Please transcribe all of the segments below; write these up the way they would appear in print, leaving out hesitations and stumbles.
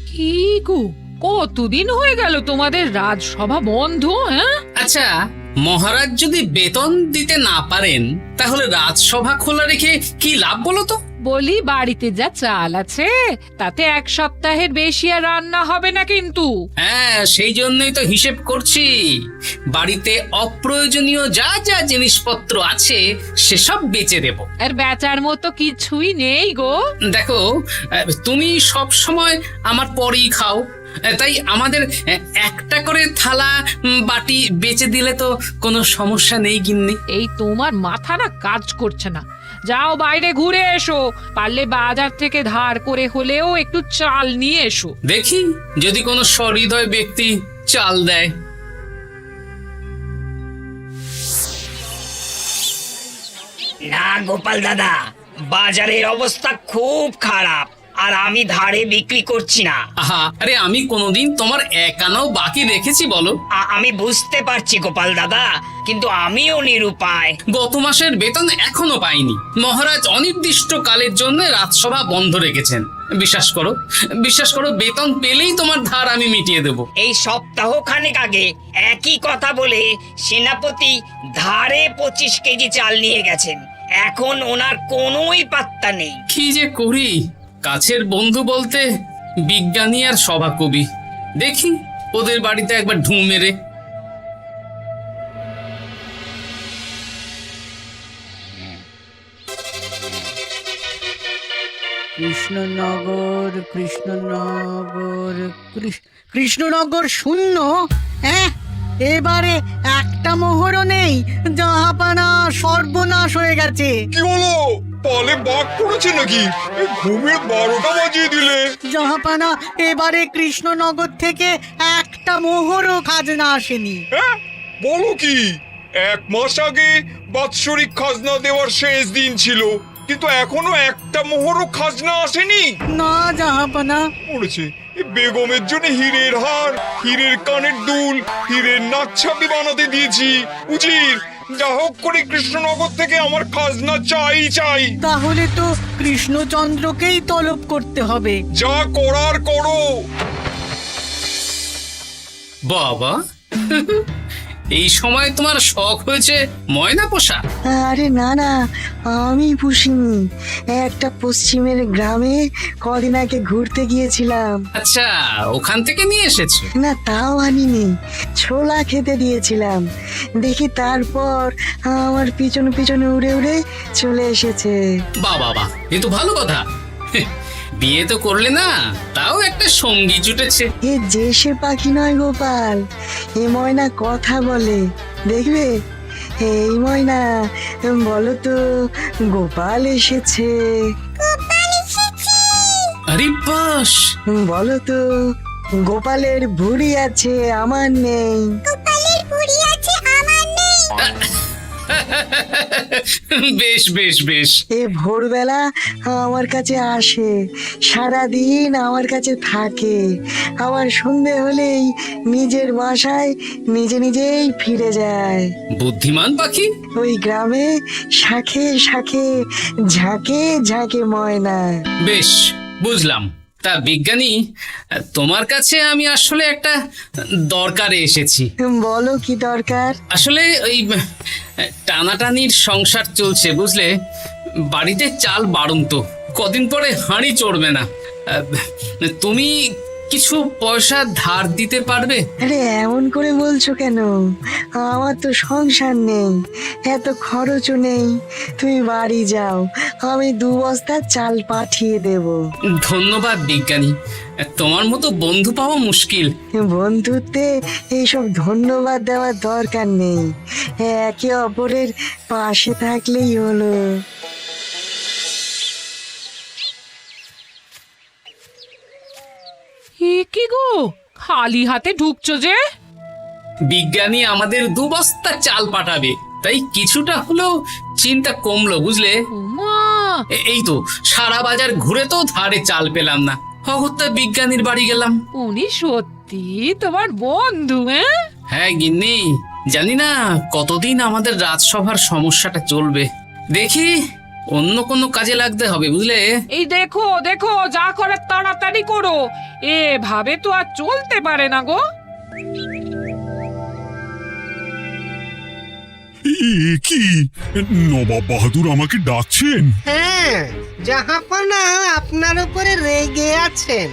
কি গো, কতদিন হয়ে গেল তোমাদের রাজসভা বন্ধ? হ্যাঁ, আচ্ছা, মহারাজ যদি বেতন দিতে না পারেন তাহলে রাজসভা খোলা রেখে কি লাভ বলো তো? বলি বাড়িতে যা চাল আছে তাতে এক সপ্তাহের বেশি আর রান্না হবে না কিন্তু। হ্যাঁ, সেই জন্যই তো হিসেব করছি। বাড়িতে অপ্রয়োজনীয় যা যা জিনিসপত্র আছে সেসব বেচে দেব। আর বেচার মতো কিছুই নেই গো। দেখো, তুমি সব সময় আমার পরেই খাও, তাই আমাদের একটা করে থালা বাটি বেচে দিলে তো কোনো সমস্যা নেই গিন্নি। এই তোমার মাথা না কাজ করছে না। যাও বাইরে ঘুরে এসো, পারলে বাজার থেকে ধার করে হলেও একটু চাল নিয়ে এসো। দেখি যদি কোনো সহৃদয় ব্যক্তি চাল দেয়। না গোপাল দাদা, বাজারের অবস্থা খুব খারাপ, আর আমি ধারে বিক্রি করছি না। আহা, আরে আমি কোনোদিন তোমার একানাও বাকি রেখেছি বলো? আমি বুঝতে পারছি গোপাল দাদা, কিন্তু আমিও নিরুপায়। গত মাসের বেতন এখনো পাইনি। মহারাজ অনির্দিষ্ট কালের জন্য রাজসভা বন্ধ রেখেছেন। বিশ্বাস করো, বেতন পেলেই তোমার ধার আমি মিটিয়ে দেব। এই সপ্তাহ খানেক আগে একই কথা বলে সেনাপতি ধারে 25 কেজি চাল নিয়ে গেছেন। এখন ওনার কোনোই পাত্তা নেই। কি যে করি, কাছের বন্ধু বলতে বিজ্ঞানী আর সভাকবি। দেখি ওদের বাড়িতে একবার ঢুঁ মেরে। কৃষ্ণনগর কৃষ্ণনগর কৃষ্ণনগর শূন্য। হ্যাঁ, এবারে একটা মোহরও নেই। জাহাপানা সর্বনাশ হয়ে গেছে। কি হলো? পালে বাঘ পড়েছে নাকি? এই ঘুমের 12টা বাজিয়ে দিলে। জাহাপানা, এবারে কৃষ্ণনগর থেকে একটা মোহরও খাজনা আসেনি। হ্যাঁ, বলো কি? 1 মাস আগে বাৎসরিক খাজনা দেওয়ার শেষ দিন ছিল, কিন্তু এখনো একটা মোহরও খাজনা আসেনি। না জাহাপানা। পড়েছে বেগমের জন্য হীরের হার, হীরের কানের দুল, হীরের নাকছাবি বানাতে দিয়েছি। উজির, যা হোক করে কৃষ্ণনগর থেকে আমার খাজনা চাই। তাহলে তো কৃষ্ণচন্দ্রকেই তলব করতে হবে। যা করার করো। বাবা, এই সময় তোমার শখ হয়েছে ময়না পোষা? আরে না না, আমি পুষিনি। একটা পশ্চিমের গ্রামে কদিন আগে ঘুরতে গিয়েছিলাম। আচ্ছা, ওখান থেকে নিয়ে এসেছো? না, তাও আনিনি, ছোলা খেতে দিয়েছিলাম। দেখি তারপর আমার পিছনে পিছনে উড়ে উড়ে চলে এসেছে। বাবা, এ তো ভালো কথা। বিয়ে তো করলে না, তাও একটা সঙ্গী জুটেছে। এ যে সে পাখি নয় গোপাল, এ ময়না কথা বলে, দেখবে। এই ময়না, বলো তো গোপাল এসেছে। আরে বাস, বলো তো গোপালের ভুঁড়ি আছে আমার নেই। বেশ। এ ভোরবেলা আমার কাছে আসে, সারাদিন আমার কাছে থাকে, আবার সন্ধে হলেই নিজের বাসায় নিজেই ফিরে যায়। বুদ্ধিমান পাখি। ওই গ্রামে শাখে শাখে ঝাঁকে ঝাঁকে ময়না। বেশ, বুঝলাম। তা বিজ্ঞানী, তোমার কাছে আমি আসলে একটা দরকারে এসেছি। বলো কি দরকার? আসলে ওই টানাটানির সংসার চলছে, বুঝলে। বাড়িতে চাল বাড়ন্ত, কদিন পরে হাঁড়ি চড়বে না। তুমি কিছু পয়সা ধার দিতে পারবে? আরে এমন করে বলছো কেন? আমার তো সংসার নেই, এত খরচও নেই। তুমি বাড়ি যাও, আমি 2 বস্তা চাল পাঠিয়ে দেব। ধন্যবাদ বিজ্ঞানী, তোমার মতো বন্ধু পাওয়া মুশকিল। বন্ধুত্বে এইসব ধন্যবাদ দেওয়ার দরকার নেই, একে অপরের পাশে থাকলেই হলো। কি গো, খালি হাতে ঢুকছো যে? বিজ্ঞানী আমাদের 2 বস্তা চাল পাঠাবে, তাই কিছুটা হলেও চিন্তা কমলো, বুঝলে। ওমা, এই তো সারা বাজার ঘুরে তো ধারে চাল পেলাম না। অগত্যা বিজ্ঞানীর বাড়ি গেলাম। উনি সত্যি তোমার বন্ধু? হ্যাঁ গিন্নি, জানি না কতদিন আমাদের রাজসভার সমস্যাটা চলবে। দেখি অন্য কোনো কাজে লাগতে হবে, বুঝলে। এই দেখো, যা করে তাড়াতাড়ি তাড়াতাড়ি করো, এভাবে তো আর চলতে পারে না গো। কি নবাব বাহাদুর আমাকে ডাকছেন? হ্যাঁ, জাহাপনা আপনার উপরে রেগে আছেন।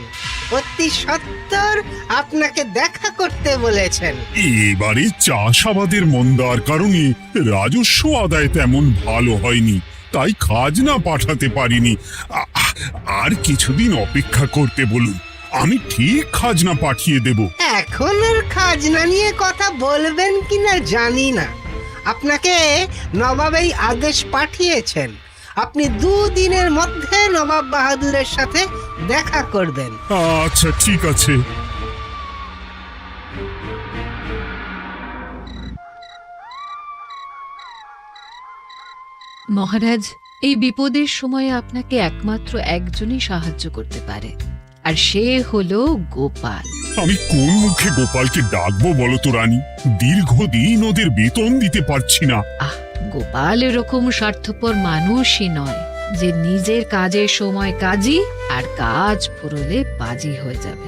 অতি সত্বর আপনাকে দেখা করতে বলেছেন। এবারে চাষাবাদের মন্দার কারণে রাজস্ব আদায় তেমন ভালো হয়নি, তাই খাজনা পাঠাতে পারিনি। আর কিছুদিন অপেক্ষা করতে বলুন, আমি ঠিক খাজনা পাঠিয়ে দেব। এখন আর খাজনা নিয়ে কথা বলবেন কিনা জানি না। আপনাকে নবাব এই আদেশ পাঠিয়েছেন, আপনি 2 দিনের মধ্যে নবাব বাহাদুরের সাথে দেখা করবেন। আচ্ছা ঠিক আছে। মহারাজ, এই বিপদের সময়ে আপনাকে একমাত্র একজনই সাহায্য করতে পারে, আর সে হলো গোপাল। আমি কোন মুখে গোপালকে ডাকবো বলো তো রানী? দীর্ঘদিন ওদের বেতন দিতে পারছি না। গোপাল এরকম স্বার্থপর মানুষই নয় যে নিজের কাজের সময় কাজী আর কাজ ফুরলে বাজি হয়ে যাবে।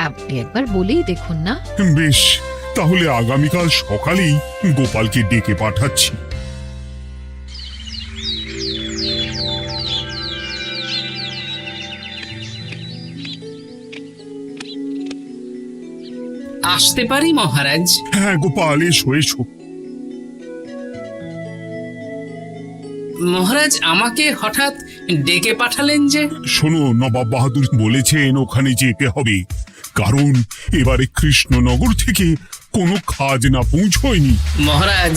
আপনি একবার বলেই দেখুন না। বেশ, তাহলে আগামীকাল সকালেই গোপালকে ডেকে পাঠাচ্ছি। আসতে পারি মহারাজ? হ্যাঁ গোপাল, এসো এসো। মহারাজ আমাকে হঠাৎ ডেকে পাঠালেন যে? শোনো, নবাব বাহাদুর বলেছেন ওখানে যেতে হবে, কারণ এবারে কৃষ্ণনগর থেকে কোনো খাজনা পৌঁছয়নি। মহারাজ,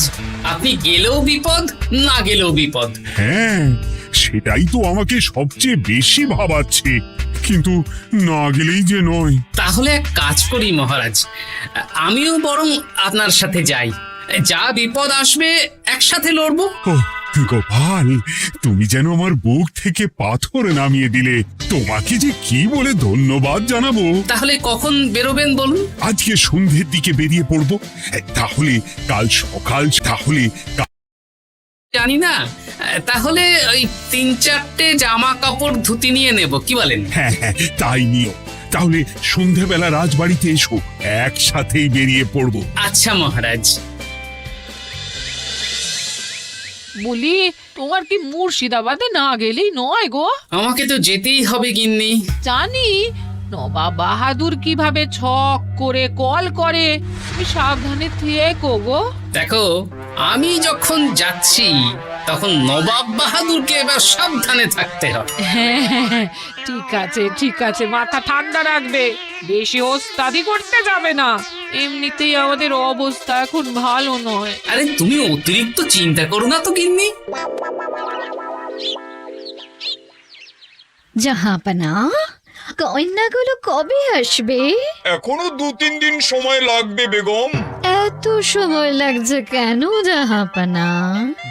আপনি গেলেও বিপদ, না গেলেও বিপদ। হ্যাঁ, সেটাই তো আমাকে সবচেয়ে বেশি ভাবাচ্ছে, কিন্তু না গেলেই যে নয়। তাহলে এক কাজ করি মহারাজ, আমিও বরং আপনার সাথে যাই। যা বিপদ আসবে একসাথে লড়বো। ও গোপাল, তুমি যেন আমার বুক থেকে পাথর নামিয়ে দিলে। তোমাকে যে কি বলে ধন্যবাদ জানাবো। তাহলে কখন বেরোবেন বলুন? আজকে সন্ধ্যের দিকে বেরিয়ে পড়বো। তাহলে কাল সকাল, তাহলে জানি না, তাহলে ওই 3-4টে জামা কাপড় ধুতি নিয়ে নেব, কি বলেন? হ্যাঁ হ্যাঁ, তাই নিও। তাহলে সন্ধ্যেবেলা রাজবাড়িতে এসো, একসাথেই বেরিয়ে পড়বো। আচ্ছা মহারাজ। বলি, তোমার কি মুর্শিদাবাদে না গেলেই নয় গো? আমাকে তো যেতেই হবে গিন্নি। জানি নবাব বাহাদুর কিভাবে ছক করে কল করে, তুমি সাবধানে থেকো গো। দেখো, আমি যখন যাচ্ছি তখন নবাব বাহাদুরকে এবার সাবধানে থাকতে হবে। হ্যাঁ, ঠিক আছে ঠিক আছে, মাথা ঠান্ডা রাখবে, বেশি ওস্তাদি করতে যাবে না। এমনিতেই আমাদের অবস্থা এখন ভালো নয়। আরে তুমি অতিরিক্ত চিন্তা করো না তো গিন্নি। জাহাপনা, গয়নাগুলো কবে আসবে? এখনো 2-3 দিন সময় লাগবে বেগম। এত সময় লাগছে কেন জাহাপনা?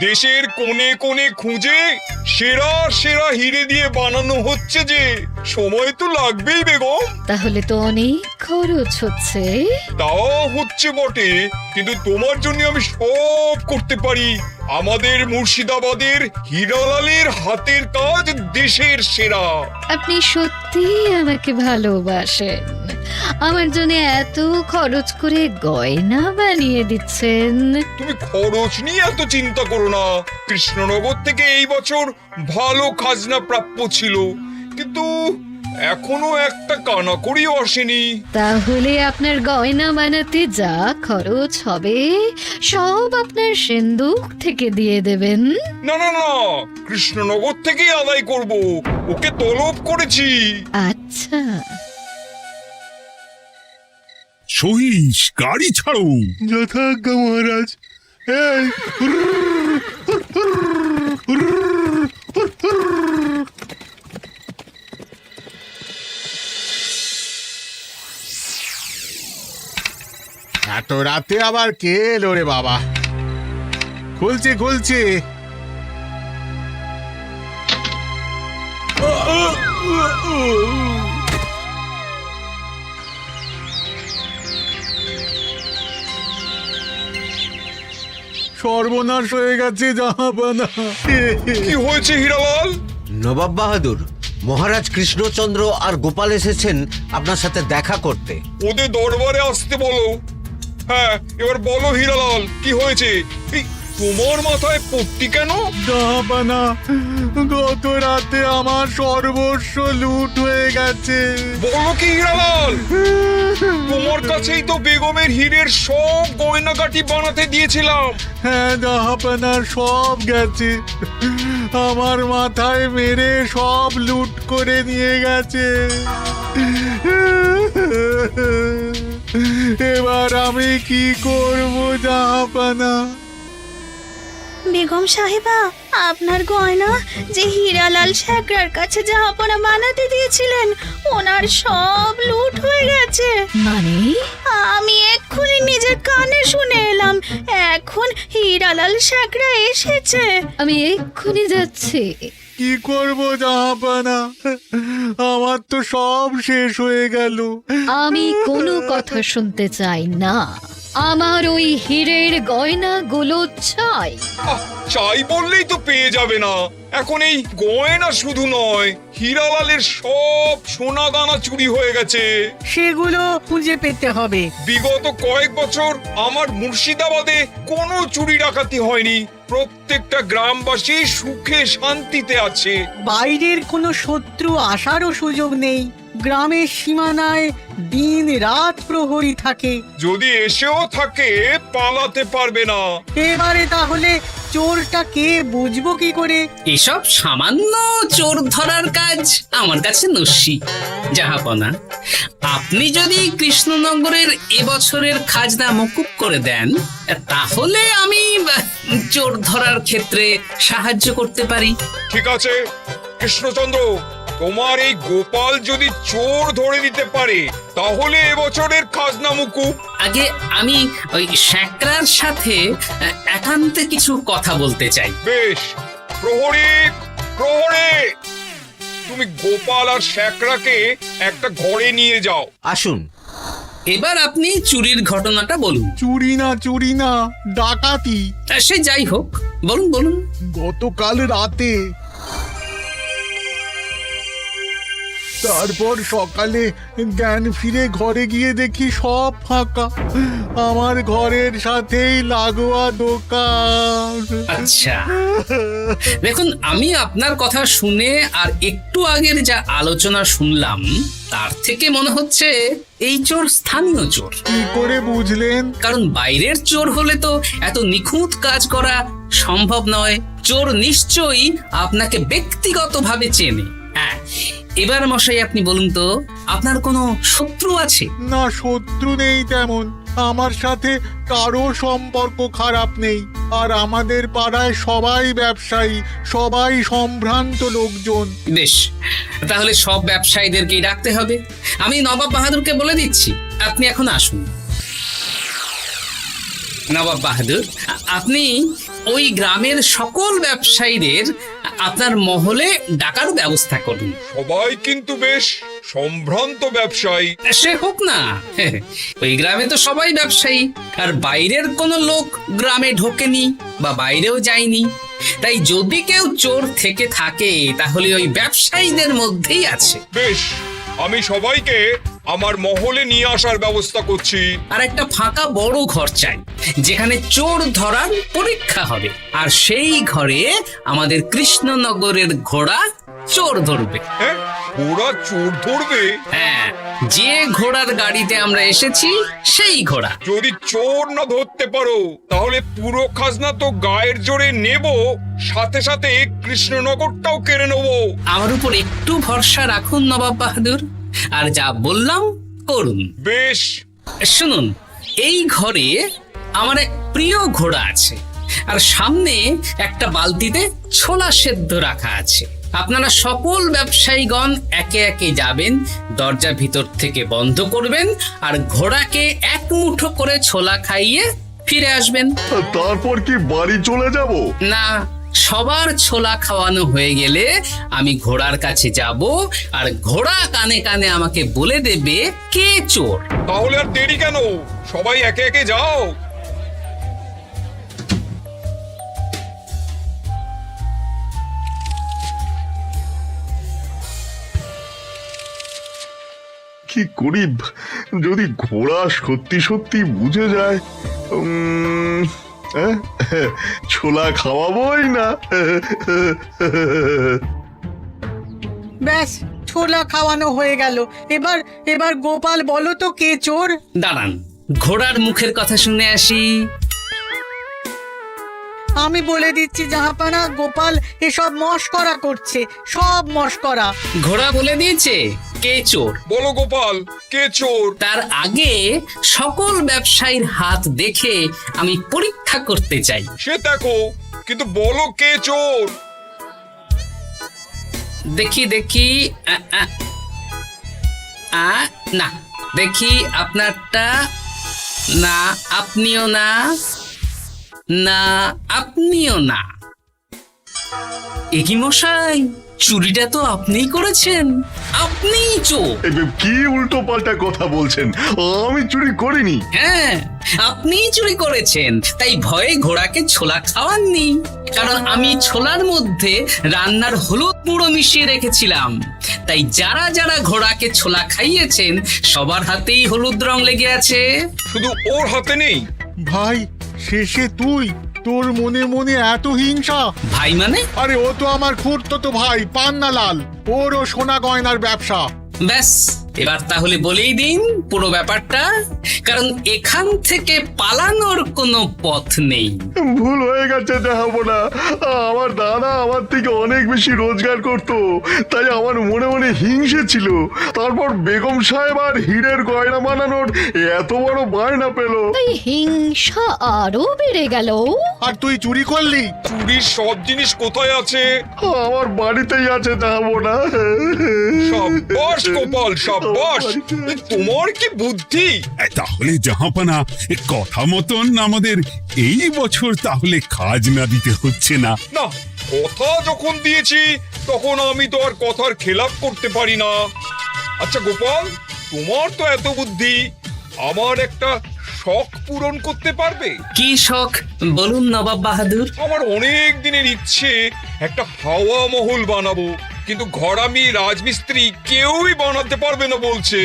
দেশের কোণে কোণে খুঁজে সেরা সেরা হিরে দিয়ে বানানো হচ্ছে, যে সময় তো লাগবেই বেগম। তাহলে তো অনেক খরচ হচ্ছে। তাও হচ্ছে বটে, কিন্তু তোমার জন্য আমি সব করতে পারি। আমাদের মুর্শিদাবাদের হীরালালের হাতের কাজ দেশের সেরা। আপনি সত্যি আমাকে ভালোবাসেন, আমার জন্য এত খরচ করে গয়না বানিয়ে দিচ্ছেন। তুমি খরচ নিয়ে এত চিন্তা করো না। কৃষ্ণনগর থেকে এই বছর ভালো খাজনা প্রাপ্য ছিল, কিন্তু এখনো একটা কানাকড়িও আসেনি। তাহলে আপনার গয়না বানাতে যা খরচ হবে সব আপনার সিন্দুক থেকে দিয়ে দেবেন? না না না, কৃষ্ণনগর থেকেই আদায় করব, ওকে তলব করেছি। আচ্ছা, সহিস, গাড়ি ছাড়ো। যথাজ্ঞা মহারাজ। এই এত রাতে আবার কে এলো রে বাবা? খুলছে খুলছে। সর্বনাশ হয়ে গেছে জাহাপানা। কি হয়েছে হীরালাল? নবাব বাহাদুর, মহারাজ কৃষ্ণচন্দ্র আর গোপাল এসেছেন আপনার সাথে দেখা করতে। ওদের দরবারে আসতে বলো। হ্যাঁ, এবার বলো হীরালাল, কি হয়েছে? এই তোমার মাথায় পট্টি কেন? জাহাপানা, গত রাতে আমার সর্বস্ব লুট হয়ে গেছে। বলো কি হীরালাল? তোমার কাছেই তো বেগমের হীরের সব গয়নাগাটি বানাতে দিয়েছিলাম। হ্যাঁ জাহাপানা, সব গেছে। আমার মাথায় মেরে সব লুট করে নিয়ে গেছে। এবার আমি কি করব জাহাপানা? বেগম সাহেবা, আপনার গয়না যে হীরালাল শেখরার কাছে জাহাপনা বানাতে দিয়েছিলেন, ওনার সব লুট হয়ে গেছে। মানে আমি এক্ষুনি নিজের কানে শুনে এলাম, এখন হীরালাল শেখরা এসেছে। আমি এক্ষুনি যাচ্ছি। কি করব জাহাপানা? আমার তো সব শেষ হয়ে গেল। আমি কোনো কথা শুনতে চাই না। আমার ওই হীরের গয়নাগুলো চাই। চাই বললেই তো পেয়ে যাবে না। এখন এই গয়না শুধু নয়, হীরালালের সব সোনা দানা চুরি হয়ে গেছে। সেগুলো খুঁজে পেতে হবে। বিগত কয়েক বছর আমার মুর্শিদাবাদে কোনো চুরি ডাকাতি হয়নি। প্রত্যেকটা গ্রামবাসী সুখে শান্তিতে আছে। বাইরের কোনো শত্রু আসারও সুযোগ নেই। গ্রামের সীমানায় দিন রাত প্রহরী থাকে। যদি এসেও থাকে, পালাতে পারবে না। এবারে তাহলে চোরটা কে বুঝবো কি করে? এসব সামান্য চোর ধরার কাজ আমার কাছে নস্যি। জাহাপনা, আপনি যদি কৃষ্ণনগরের এবছরের খাজনা মকুব করে দেন, তাহলে আমি চোর ধরার ক্ষেত্রে সাহায্য করতে পারি। ঠিক আছে কৃষ্ণচন্দ্র, তোমার এই গোপাল যদি চোর ধরে দিতে পারে, তাহলে এবছরের খাজনা মুকুব। আগে আমি ওই শেখরার সাথে একান্তে কিছু কথা বলতে চাই। বেশ, প্রহরী প্রহরী, তুমি গোপাল আর শেখরাকে একটা ঘরে নিয়ে যাও। আসুন। এবার আপনি চুরির ঘটনাটা বলুন। চুরি না, ডাকাতি। সে যাই হোক, বলুন বলুন। গতকাল রাতে, তারপর সকালে জ্ঞান ফিরে ঘরে গিয়ে দেখি সব ফাঁকা। আমার ঘরের সাথেই লাগোয়া দোকান। আচ্ছা, দেখুন, আমি আপনার কথা শুনে আর একটু আগের যা আলোচনা শুনলাম, তার থেকে মনে হচ্ছে এই চোর স্থানীয় চোর। কি করে বুঝলেন? কারণ বাইরের চোর হলে তো এত নিখুঁত কাজ করা সম্ভব নয়। চোর নিশ্চয়ই আপনাকে ব্যক্তিগতভাবে চেনে। হ্যাঁ, এবার মশাই আপনি বলুন তো, আপনার কোনো শত্রু আছে? না, শত্রু নেই তেমন। আমার সাথে কারো সম্পর্ক খারাপ নেই। আর আমাদের পাড়ায় সবাই ব্যবসায়ী, সবাই সম্ভ্রান্ত লোকজন। বেশ, তাহলে সব ব্যবসায়ীদেরকেই ডাকতে হবে। আমি নবাব বাহাদুরকে বলে দিচ্ছি, আপনি এখন আসুন। নবাব বাহাদুর, আপনি ওই গ্রামের সকল ব্যবসায়ীদের আপনার মহলে ডাকার ব্যবস্থা করুন। সবাই কিন্তু বেশ সম্ভ্রান্ত ব্যবসায়ী। সে হোক না, ওই গ্রামে তো সবাই ব্যবসায়ী, আর বাইরের কোনো লোক গ্রামে ঢোকেনি বা বাইরেও যায়নি। তাই যদি কেউ চোর থেকে থাকে, তাহলে ওই ব্যবসায়ীদের মধ্যেই আছে। বেশ, আমি সবাইকে আমার মহলে নিয়ে আসার ব্যবস্থা করছি। আর একটা ফাঁকা বড় ঘর চাই, যেখানে চোর ধরার পরীক্ষা হবে। আর সেই ঘরে আমাদের কৃষ্ণনগরের ঘোড়া চোর ধরবে। হ্যাঁ, ঘোড়া চোর ধরবে? হ্যাঁ, যে ঘোড়ার গাড়িতে আমরা এসেছি সেই ঘোড়া। যদি চোর না ধরতে পারো, তাহলে পুরো খাজনা তো গায়ের জোরে নেব, সাথে সাথে কৃষ্ণনগরটাও কেড়ে নেবো। আমার উপর একটু ভরসা রাখুন নবাব বাহাদুর, আর যা বললাম করুন। বেশ, শুনুন, এই ঘরে আমার এক প্রিয় ঘোড়া আছে, আর সামনে একটা বালতিতে ছোলা সেদ্ধ রাখা আছে। আপনারা সকল ব্যবসায়ীগণ একে একে যাবেন, দরজা ভিতর থেকে বন্ধ করবেন, আর ঘোড়াকে এক মুঠো করে ছোলা খাইয়ে ফিরে আসবেন। তারপর কি বাড়ি চলে যাব? না, সবার ছোলা খাওয়ানো হয়ে গেলে আমি ঘোড়ার কাছে যাব, আর ঘোড়া কানে কানে আমাকে বলে দেবে কে চোর। তাহলে আর দেরি কেন? সবাই একে একে যাও। কি করি যদি ঘোড়া সত্যি সত্যি বুঝে যায়? ছোলা খাওয়াবোই না। ব্যাস, ছোলা খাওয়ানো হয়ে গেল। এবার এবার গোপাল বলো তো কে চোর? দাঁড়ান, ঘোড়ার মুখের কথা শুনে আসি। আমি বলে দিচ্ছি জাহাপানা, গোপাল এসব মশকরা করছে, সব মশকরা। ঘোড়া বলে দিয়েছে কে চোর। বলো গোপাল, কে চোর? তার আগে সকল ব্যবসায়ীর হাত দেখে আমি পরীক্ষা করতে চাই। সে দেখো, কিন্তু বলো কে চোর? দেখি দেখি, না দেখি আপনারটা, না আপনিও না, না আপনিও না। একি মশাই, চুরিটা তো আপনিই করেছেন, আপনিই চোর। কি উল্টো পাল্টা কথা বলছেন? আমি চুরি করিনি। হ্যাঁ, আপনিই চুরি করেছেন, তাই ভয়ে ঘোড়াকে ছোলা খাওয়াননি। কারণ আমি ছোলার মধ্যে রান্নার হলুদ গুঁড়ো মিশিয়ে রেখেছিলাম, তাই যারা যারা ঘোড়াকে ছোলা খাইয়েছেন সবার হাতেই হলুদ রং লেগে আছে। শুধু ওর হাতে নেই। ভাই, শেষে তুই? তোর মনে মনে এত হিংসা? ভাই মানে? আরে ও তো আমার খুড়তো ভাই পান্নালাল, ওরও সোনা গয়নার ব্যবসা। ব্যাস, এবার তাহলে বলেই দিন পুরো ব্যাপারটা, কারণ এখান থেকে পালানোর কোনো পথ নেই। ভুল হয়ে গেছে জাহাপনা, আমার দাদা আমার থেকে অনেক বেশি রোজগার করতো, তাই আমার মনে মনে হিংসে ছিল। তারপর বেগম সাহেব আর হীরের গয়না বানানোর এত বড় বায়না পেল, তাই হিংসা আরো বেড়ে গেল। আর তুই চুরি করলি? চুরির সব জিনিস কোথায় আছে? আমার বাড়িতেই আছে জাহাপনা। সাব্বাস গোপাল, সাব্বাস, তোমার কি বুদ্ধি! তাহলে জাহাপানা, কথা মতন আমাদের এই বছর তাহলে খাজনা দিতে হচ্ছে না। না, কথা যখন দিয়েছি তখন আমি তো আর কথার খেলাপ করতে পারি না। আচ্ছা গোপাল, তোমার তো এত বুদ্ধি, আমার একটা শখ পূরণ করতে পারবে? কি শখ বলুন নবাব বাহাদুর। আমার অনেক দিনের ইচ্ছে একটা হাওয়া মহল বানাবো, কিন্তু ঘরামি রাজমিস্ত্রি কেউই বানাতে পারবে না বলছে।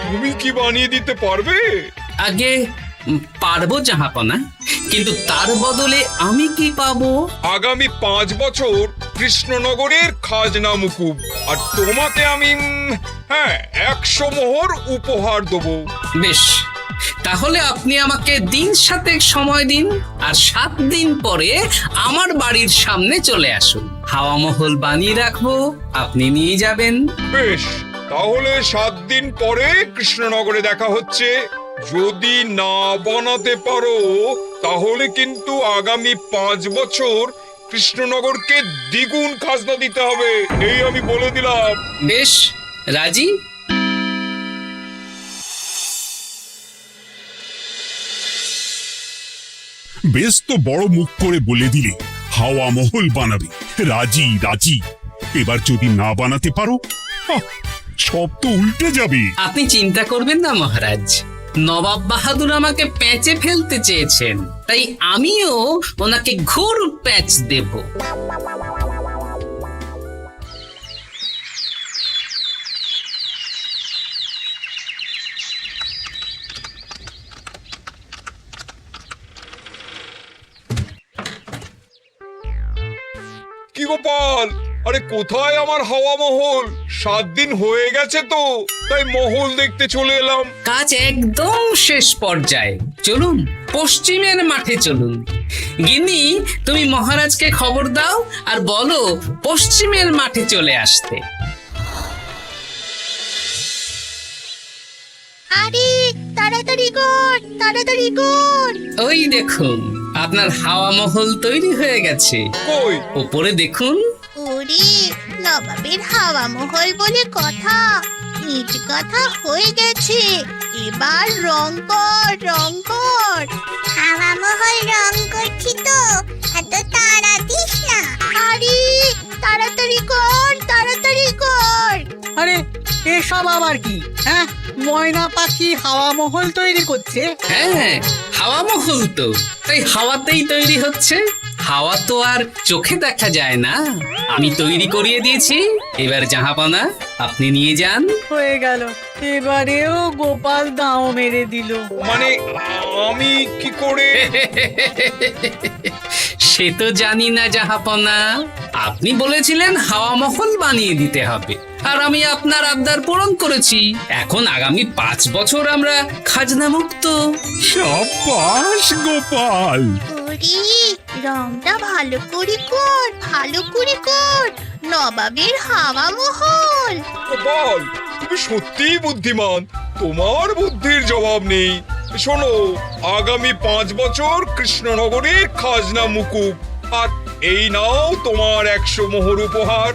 তুমি কি বানিয়ে দিতে পারবে? আগে পারবো জাহাপনা, কিন্তু তার বদলে আমি কি পাবো? আগামী 5 বছর কৃষ্ণনগরের খাজনা মুকুব, আর তোমাকে আমি 100 মোহর উপহার দেবো। বেশ, তাহলে আপনি আমাকে দিন 7 সময় দিন, আর 7 দিন পরে আমার বাড়ির সামনে চলে আসুন। হাওয়া মহল বানিয়ে রাখবো, আপনি নিয়ে যাবেন। বেশ, তাহলে 7 দিন পরে কৃষ্ণনগরে দেখা হচ্ছে। যদি না বানাতে পারো তাহলে কিন্তু আগামী 5 বছর কৃষ্ণনগরকে দ্বিগুণ খাজনা দিতে হবে, এই আমি বলে দিলাম। বেশ, রাজি। বেশ, তো বড় মুখ করে বলে দিলে হাওয়া মহল বানাবে। রাজি রাজি। এবার যদি না বানাতে পারো, সব তো উল্টে যাবে। আপনি চিন্তা করবেন না মহারাজ, নবাব বাহাদুর আমাকে প্যাঁচে ফেলতে চেয়েছেন, তাই আমিও ওনাকে ঘোর প্যাঁচ দেব। কি গোপাল, আরে কোথায় আমার হাওয়া মহল? 7 দিন হয়ে গেছে তো, তাই মহল দেখতে চলে এলাম। কাজ একদম শেষ পর্যায়ে, চলুন পশ্চিমের মাঠে চলুন। গিন্নি, তুমি মহারাজকে খবর দাও আর বলো পশ্চিমের মাঠে চলে আসতে। আরে তাড়াতাড়ি কর, তাড়াতাড়ি কর। ওই দেখুন, আপনার হাওয়া মহল তৈরি হয়ে গেছে। কই? ওপরে দেখুন। ওরে, নবাবের হাওয়া মহল বলে কথা, ইট কথা হয়ে গেছে। এবার রং কর, রং কর। হাওয়া মহল রং করছি তো, এত তাড়া দিস না। আরে তাড়াতাড়ি কর, তাড়াতাড়ি কর। আরে এসব আবার কি? ময়না পাখি হাওয়া মহল তৈরি করছে? হ্যাঁ, হাওয়া মহল তো, তাই হাওয়াতেই তৈরি হচ্ছে। হাওয়া তো আর চোখে দেখা যায় না। আমি তৈরি করিয়ে দিয়েছি, এবার জাহাপনা আপনি নিয়ে যান। হয়ে গেল, এবারেও গোপাল দাও মেরে দিল। মানে আমি কি করে? সে তো জানি না জাহাপনা, আপনি বলেছিলেন হাওয়া মহল বানিয়ে দিতে হবে, আর আমি আপনার আবদার পূরণ করেছি। এখন আগামী 5 বছর আমরা খাজনা মুক্ত। সাব্বাস গোপাল। ওরে রংটা ভালো করে কর, ভালো করে কর, নবাবের হাওয়া মহল। গোপাল, তুমি সত্যিই বুদ্ধিমান, তোমার বুদ্ধির জবাব নেই। শোনো, আগামী 5 বছর কৃষ্ণনগরের খাজনা মুকুব, আর এই নাও তোমার 100 মোহর উপহার।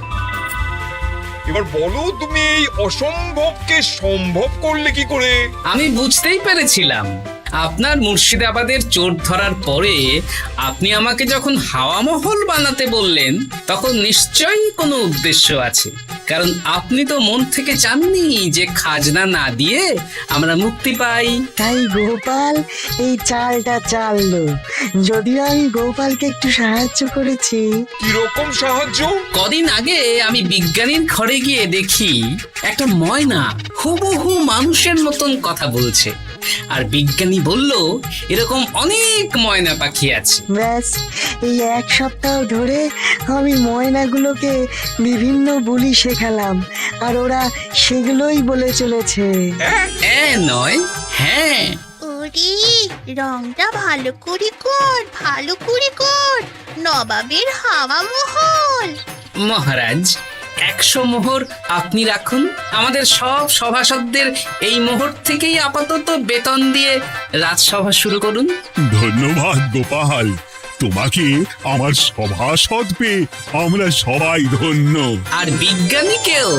এবার বলো, তুমি এই অসম্ভবকে সম্ভব করলে কি করে? আমি বুঝতেই পেরেছিলাম, আপনার মুর্শিদাবাদের চোর ধরার পরে আপনি আমাকে যখন হাওয়া মহল বানাতে বললেন, তখন নিশ্চয়ই কোনো উদ্দেশ্য আছে। কারণ আপনি তো মন থেকে চাননি যে খাজনা না দিয়ে আমরা মুক্তি পাই। তাই গোপাল এই চালটা চাললো। যদিও আমি গোপালকে একটু সাহায্য করেছি। কিরকম সাহায্য? কদিন আগে আমি বিজ্ঞানীর ঘরে গিয়ে দেখি একটা ময়না হুবহু মানুষের মতন কথা বলছে, আর বিজ্ঞানী বলল এরকম অনেক ময়না পাখি আছে। ব্যাস, এই 1 সপ্তাহ ধরে আমি ময়নাগুলোকে বিভিন্ন বুলি শেখালাম, আর ওরা সেগুলোই বলে চলেছে। নয়, হ্যাঁ। ওরে রংটা ভালো করে কর, ভালো করে কর, নবাবের হাওয়া মহল। মহারাজ, 100 মোহর আপনি রাখুন। আমাদের সব সভাসদদের এই মোহর থেকেই আপাতত বেতন দিয়ে রাজসভা শুরু করুন। ধন্যবাদ গোপাল, তোমাকে আমার সভাসদ পেয়ে আমরা সবাই ধন্য। আর বিজ্ঞানীকেও।